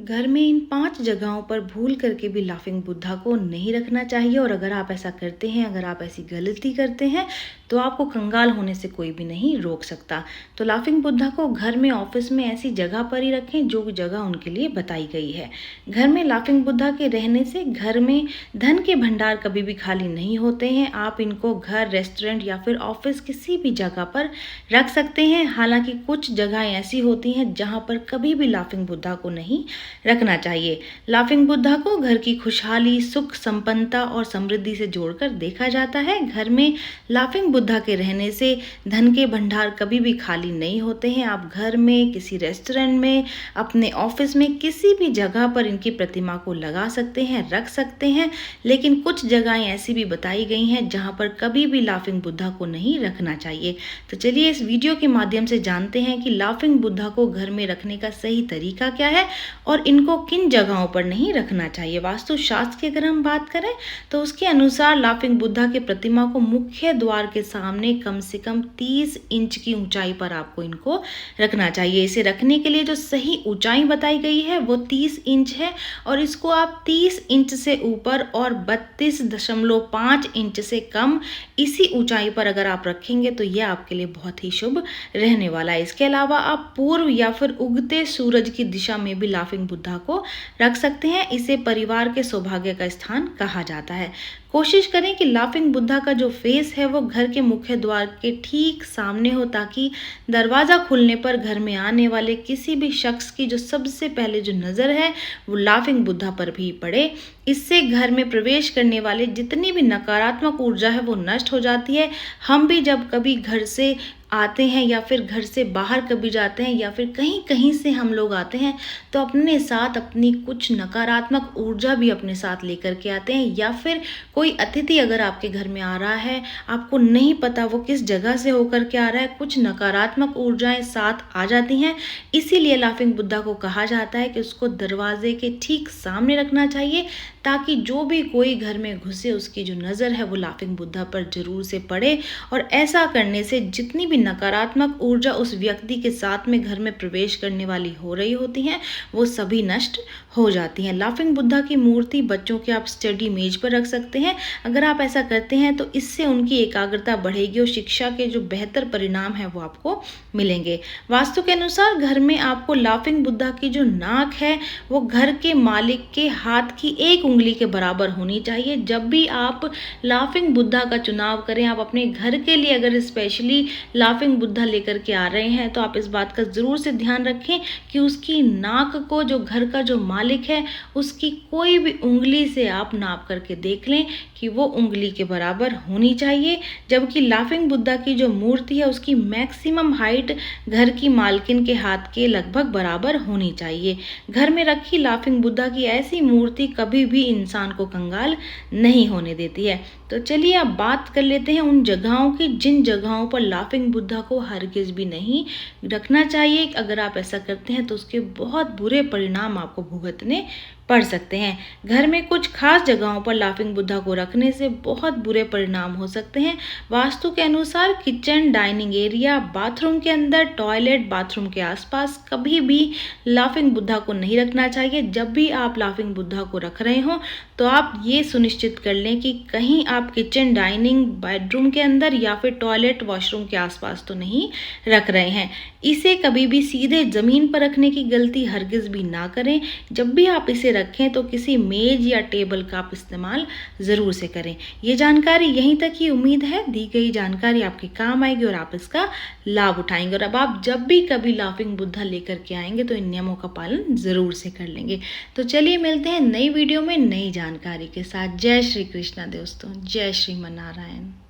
घर में इन 5 जगहों पर भूल करके भी लाफिंग बुद्धा को नहीं रखना चाहिए और अगर आप ऐसा करते हैं, अगर आप ऐसी गलती करते हैं तो आपको कंगाल होने से कोई भी नहीं रोक सकता। तो लाफिंग बुद्धा को घर में, ऑफिस में ऐसी जगह पर ही रखें जो जगह उनके लिए बताई गई है। घर में लाफिंग बुद्धा के रहने से घर में धन के भंडार कभी भी खाली नहीं होते हैं। आप इनको घर, रेस्टोरेंट या फिर ऑफिस किसी भी जगह पर रख सकते हैं। हालांकि कुछ जगहें ऐसी होती हैं जहां पर कभी भी लाफिंग बुद्धा को नहीं रखना चाहिए। लाफिंग बुद्धा को घर की खुशहाली, सुख, संपन्नता और समृद्धि से जोड़कर देखा जाता है। घर में लाफिंग बुद्धा के रहने से धन के भंडार कभी भी खाली नहीं होते हैं। आप घर में, किसी रेस्टोरेंट में, अपने ऑफिस में, किसी भी जगह पर इनकी प्रतिमा को लगा सकते हैं, रख सकते हैं। लेकिन कुछ जगहें ऐसी भी बताई गई हैं जहां पर कभी भी लाफिंग बुद्धा को नहीं रखना चाहिए। तो चलिए इस वीडियो के माध्यम से जानते हैं कि लाफिंग बुद्धा को घर में रखने का सही तरीका क्या है और इनको किन जगहों पर नहीं रखना चाहिए। वास्तु शास्त्र की अगर हम बात करें तो उसके अनुसार लाफिंग बुद्धा के प्रतिमा को मुख्य द्वार के सामने कम से कम 30 इंच की ऊंचाई पर आपको इनको रखना चाहिए। इसे रखने के लिए जो सही ऊंचाई बताई गई है वो 30 इंच है और इसको आप 30 इंच से ऊपर और 32.5 इंच से कम इसी ऊंचाई पर अगर आप रखेंगे तो यह आपके लिए बहुत ही शुभ रहने वाला है। इसके अलावा आप पूर्व या फिर उगते सूरज की दिशा में भी लाफिंग बुद्धा को रख सकते हैं। इसे परिवार के सौभाग्य का स्थान कहा जाता है। कोशिश करें कि लाफिंग बुद्धा का जो फेस है वो घर के मुख्य द्वार के ठीक सामने हो ताकि दरवाजा खुलने पर घर में आने वाले किसी भी शख्स की जो सबसे पहले जो नज़र है वो लाफिंग बुद्धा पर भी पड़े। इससे घर में प्रवेश करने वाले जितनी भी नकारात्मक ऊर्जा है वो नष्ट हो जाती है। हम भी जब कभी घर से आते हैं या फिर घर से बाहर कभी जाते हैं या फिर कहीं कहीं से हम लोग आते हैं तो अपने साथ अपनी कुछ नकारात्मक ऊर्जा भी अपने साथ लेकर के आते हैं। या फिर कोई अतिथि अगर आपके घर में आ रहा है, आपको नहीं पता वो किस जगह से होकर के आ रहा है, कुछ नकारात्मक ऊर्जाएं साथ आ जाती हैं। इसीलिए लाफिंग बुद्धा को कहा जाता है कि उसको दरवाजे के ठीक सामने रखना चाहिए ताकि जो भी कोई घर में घुसे उसकी जो नज़र है वो लाफिंग बुद्धा पर जरूर से पड़े। और ऐसा करने से जितनी भी नकारात्मक ऊर्जा उस व्यक्ति के साथ में घर में प्रवेश करने वाली हो रही होती हैं वो सभी नष्ट हो जाती हैं। लाफिंग बुद्धा की मूर्ति बच्चों के आप स्टडी मेज पर रख सकते हैं। अगर आप ऐसा करते हैं तो इससे उनकी एकाग्रता बढ़ेगी और शिक्षा के जो बेहतर परिणाम है वो आपको मिलेंगे। वास्तु के अनुसार घर में आपको लाफिंग बुद्धा की जो नाक है वो घर के मालिक के हाथ की एक उंगली के बराबर होनी चाहिए। जब भी आप लाफिंग बुद्धा का चुनाव करें, आप अपने घर के लिए अगर स्पेशली लाफिंग बुद्धा लेकर के आ रहे हैं तो आप इस बात का ज़रूर से ध्यान रखें कि उसकी नाक को जो घर का जो मालिक है उसकी कोई भी उंगली से आप नाप करके देख लें कि वो उंगली के बराबर होनी चाहिए। जबकि लाफिंग बुद्धा की जो मूर्ति है उसकी मैक्सिमम हाइट घर की मालकिन के हाथ के लगभग बराबर होनी चाहिए। घर में रखी लाफिंग बुद्धा की ऐसी मूर्ति कभी भी इंसान को कंगाल नहीं होने देती है। तो चलिए अब बात कर लेते हैं उन जगहों की जिन जगहों पर लाफिंग बुद्धा को हरगिज भी नहीं रखना चाहिए। अगर आप ऐसा करते हैं तो उसके बहुत बुरे परिणाम आपको भुगतने पड़ सकते हैं। घर में कुछ खास जगहों पर लाफिंग बुद्धा को रखने से बहुत बुरे परिणाम हो सकते हैं। वास्तु के अनुसार किचन, डाइनिंग एरिया, बाथरूम के अंदर, टॉयलेट, बाथरूम के आसपास कभी भी लाफिंग बुद्धा को नहीं रखना चाहिए। जब भी आप लाफिंग बुद्धा को रख रहे हो तो आप ये सुनिश्चित कर लें कि कहीं आप किचन, डाइनिंग, बेडरूम के अंदर या फिर टॉयलेट, वॉशरूम के आसपास तो नहीं रख रहे हैं। इसे कभी भी सीधे ज़मीन पर रखने की गलती हरगिज भी ना करें। जब भी आप इसे रखें तो किसी मेज या टेबल का आप इस्तेमाल ज़रूर से करें। ये जानकारी यहीं तक ही। उम्मीद है दी गई जानकारी आपके काम आएगी और आप इसका लाभ उठाएंगे। और अब आप जब भी कभी लाफिंग बुद्धा लेकर के आएंगे तो इन नियमों का पालन ज़रूर से कर लेंगे। तो चलिए मिलते हैं नई वीडियो में नई जानकारी के साथ। जय श्री कृष्णा दोस्तों, जय श्रीमन नारायण।